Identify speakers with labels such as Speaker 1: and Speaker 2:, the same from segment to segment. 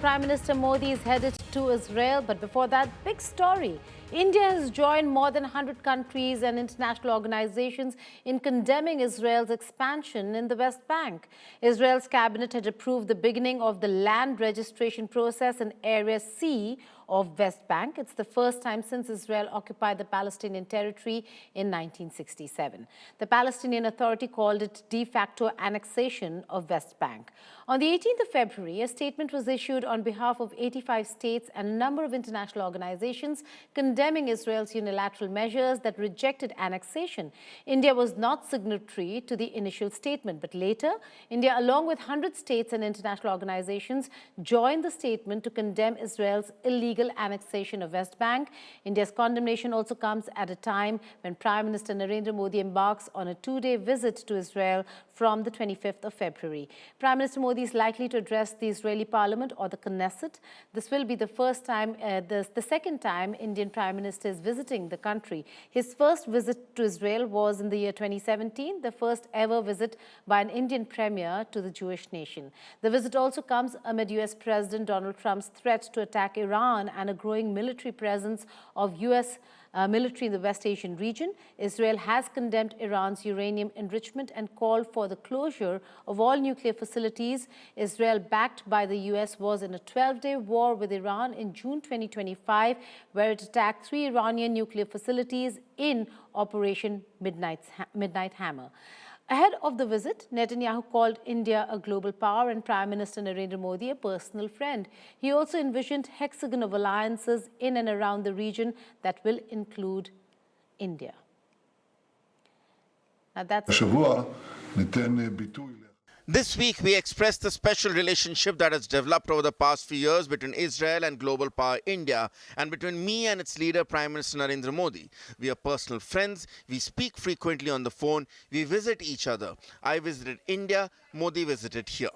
Speaker 1: Prime Minister Modi is headed to Israel, but before that, big story. India has joined more than 100 countries and international organizations in condemning Israel's expansion in the West Bank. Israel's cabinet had approved the beginning of the land registration process in Area C of West Bank. It's the first time since Israel occupied the Palestinian territory in 1967. The Palestinian Authority called it de facto annexation of West Bank. On the 18th of February, a statement was issued on behalf of 85 states and a number of international organizations condemning Israel's unilateral measures that rejected annexation. India was not signatory to the initial statement, but later, India, along with 100 states and international organizations, joined the statement to condemn Israel's illegal annexation of West Bank. India's condemnation also comes at a time when Prime Minister Narendra Modi embarks on a two-day visit to Israel from the 25th of February. Prime Minister Modi is likely to address the Israeli parliament or the Knesset. This will be the first time, the second time Indian Prime Minister is visiting the country. His first visit to Israel was in the year 2017, the first ever visit by an Indian premier to the Jewish nation. The visit also comes amid US President Donald Trump's threat to attack Iran and a growing military presence of US military in the West Asian region. Israel has condemned Iran's uranium enrichment and called for the closure of all nuclear facilities. Israel, backed by the US, was in a 12-day war with Iran in June 2025, where it attacked 3 Iranian nuclear facilities in Operation Midnight Hammer. Ahead of the visit, Netanyahu called India a global power and Prime Minister Narendra Modi a personal friend. He also envisioned a hexagon of alliances in and around the region that will include India. Now that's...
Speaker 2: This week, we expressed the special relationship that has developed over the past few years between Israel and global power India, and between me and its leader, Prime Minister Narendra Modi. We are personal friends. We speak frequently on the phone. We visit each other. I visited India. Modi visited here.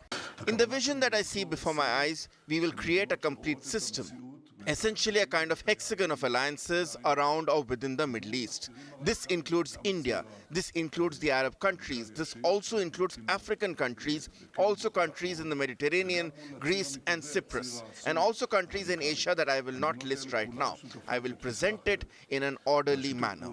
Speaker 2: In the vision that I see before my eyes, we will create a complete system. Essentially a kind of hexagon of alliances around or within the Middle East. This includes India, this includes the Arab countries, this also includes African countries, also countries in the Mediterranean, Greece and Cyprus, and also countries in Asia that I will not list right now. I will present it in an orderly manner.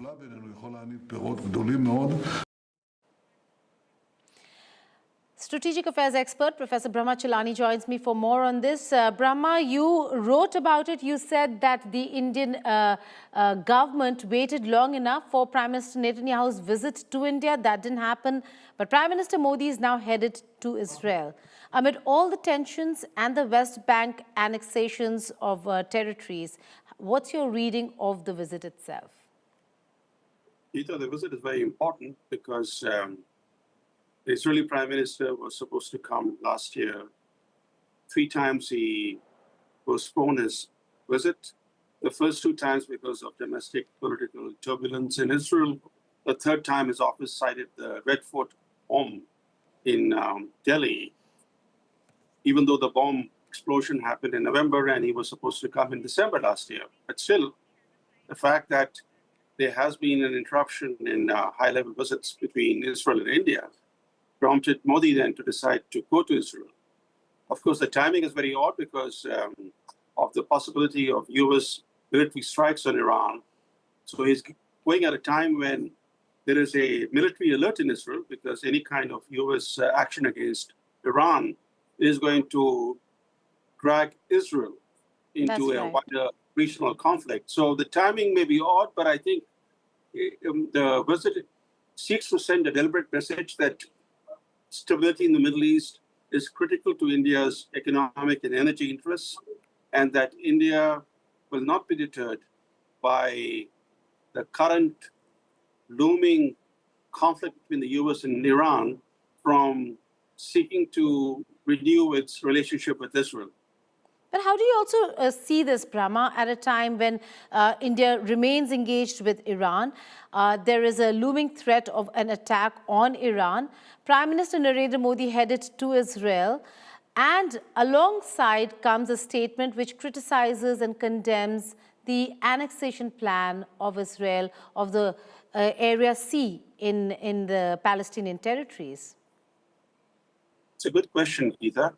Speaker 1: Strategic Affairs expert Professor Brahma Chellaney joins me for more on this. Brahma, you wrote about it. You said that the Indian government waited long enough for Prime Minister Netanyahu's visit to India. That didn't happen. But Prime Minister Modi is now headed to Israel. Amid all the tensions and the West Bank annexations of territories, what's your reading of the visit itself?
Speaker 3: Geeta, the visit is very important because the Israeli Prime Minister was supposed to come last year. 3 times he postponed his visit. The first 2 times because of domestic political turbulence in Israel. The 3rd time his office cited the Red Fort bomb in Delhi, even though the bomb explosion happened in November and he was supposed to come in December last year. But still, the fact that there has been an interruption in high-level visits between Israel and India prompted Modi then to decide to go to Israel. Of course, the timing is very odd because of the possibility of US military strikes on Iran. So he's going at a time when there is a military alert in Israel because any kind of US action against Iran is going to drag Israel into a wider regional conflict. So the timing may be odd, but I think the visit seeks to send a deliberate message that stability in the Middle East is critical to India's economic and energy interests, and that India will not be deterred by the current looming conflict between the US and Iran from seeking to renew its relationship with Israel.
Speaker 1: But how do you also see this, Brahma, at a time when India remains engaged with Iran? There is a looming threat of an attack on Iran. Prime Minister Narendra Modi headed to Israel, and alongside comes a statement which criticizes and condemns the annexation plan of Israel of the Area C in the Palestinian territories.
Speaker 3: It's a good question, Geeta.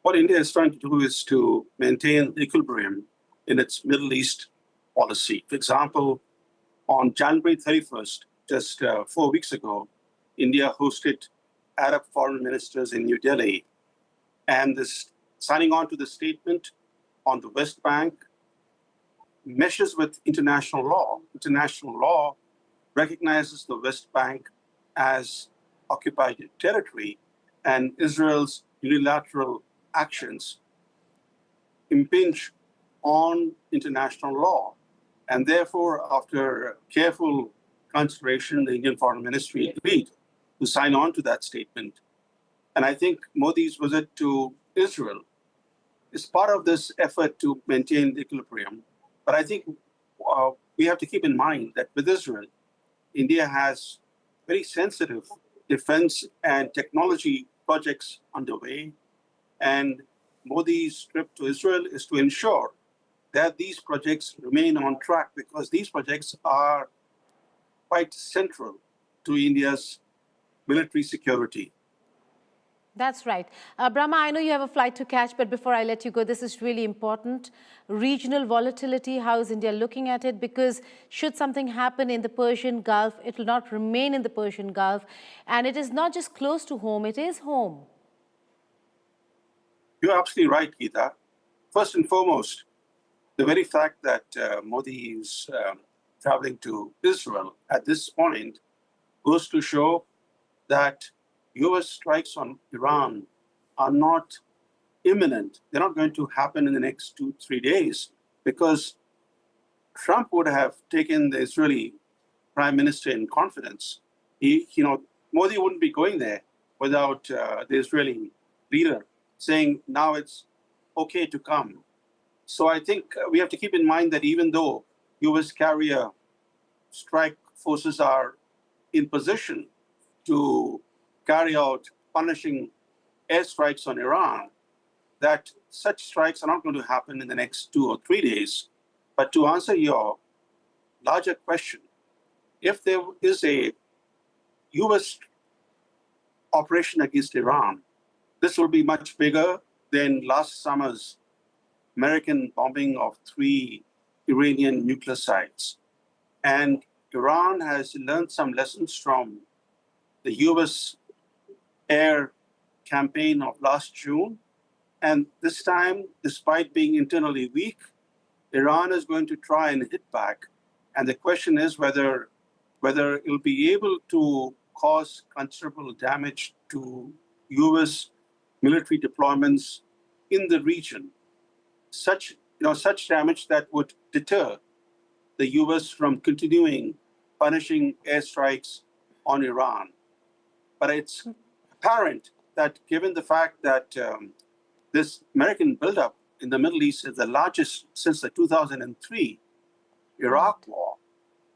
Speaker 3: what India is trying to do is to maintain equilibrium in its Middle East policy. For example, on January 31st, just 4 weeks ago, India hosted Arab foreign ministers in New Delhi, and this signing on to the statement on the West Bank meshes with international law. International law recognizes the West Bank as occupied territory, and Israel's unilateral actions impinge on international law. And therefore, after careful consideration, the Indian Foreign Ministry agreed to sign on to that statement. And I think Modi's visit to Israel is part of this effort to maintain equilibrium. But I think we have to keep in mind that with Israel, India has very sensitive defense and technology projects underway. And Modi's trip to Israel is to ensure that these projects remain on track, because these projects are quite central to India's military security.
Speaker 1: That's right. Brahma, I know you have a flight to catch, but before I let you go, this is really important. Regional volatility, how is India looking at it? Because should something happen in the Persian Gulf, it will not remain in the Persian Gulf. And it is not just close to home, it is home.
Speaker 3: You're absolutely right, Geeta. First and foremost, the very fact that Modi is traveling to Israel at this point goes to show that US strikes on Iran are not imminent. They're not going to happen in the next 2-3 days, because Trump would have taken the Israeli prime minister in confidence. Modi wouldn't be going there without the Israeli leader saying, now it's okay to come. So I think we have to keep in mind that even though US carrier strike forces are in position to carry out punishing airstrikes on Iran, that such strikes are not going to happen in the next 2 or 3 days. But to answer your larger question, if there is a US operation against Iran, this will be much bigger than last summer's American bombing of 3 Iranian nuclear sites. And Iran has learned some lessons from the US air campaign of last June. And this time, despite being internally weak, Iran is going to try and hit back. And the question is whether it'll be able to cause considerable damage to US military deployments in the region. Such damage that would deter the US from continuing punishing airstrikes on Iran. But it's apparent that given the fact that this American buildup in the Middle East is the largest since the 2003 Iraq war,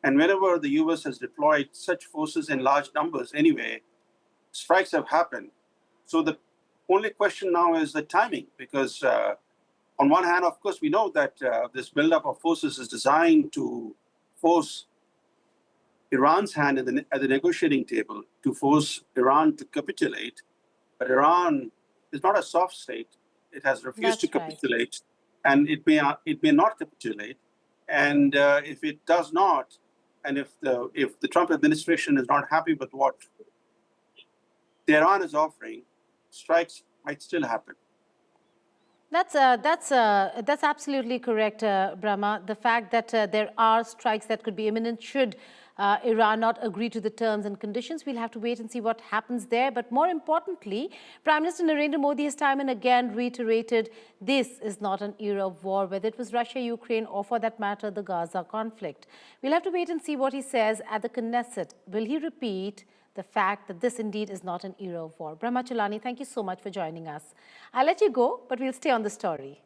Speaker 3: and whenever the US has deployed such forces in large numbers anyway, strikes have happened. So the only question now is the timing, because on one hand, of course, we know that this buildup of forces is designed to force Iran's hand at the negotiating table, to force Iran to capitulate. But Iran is not a soft state. It has refused to capitulate, and it may not capitulate. And if it does not, and if the Trump administration is not happy with what Tehran is offering, strikes might still happen.
Speaker 1: That's absolutely correct, Brahma. The fact that there are strikes that could be imminent should Iran not agree to the terms and conditions. We'll have to wait and see what happens there. But more importantly, Prime Minister Narendra Modi has time and again reiterated this is not an era of war, whether it was Russia, Ukraine, or for that matter, the Gaza conflict. We'll have to wait and see what he says at the Knesset. Will he repeat the fact that this indeed is not an era of war? Brahma Chellaney, thank you so much for joining us. I'll let you go, but we'll stay on the story.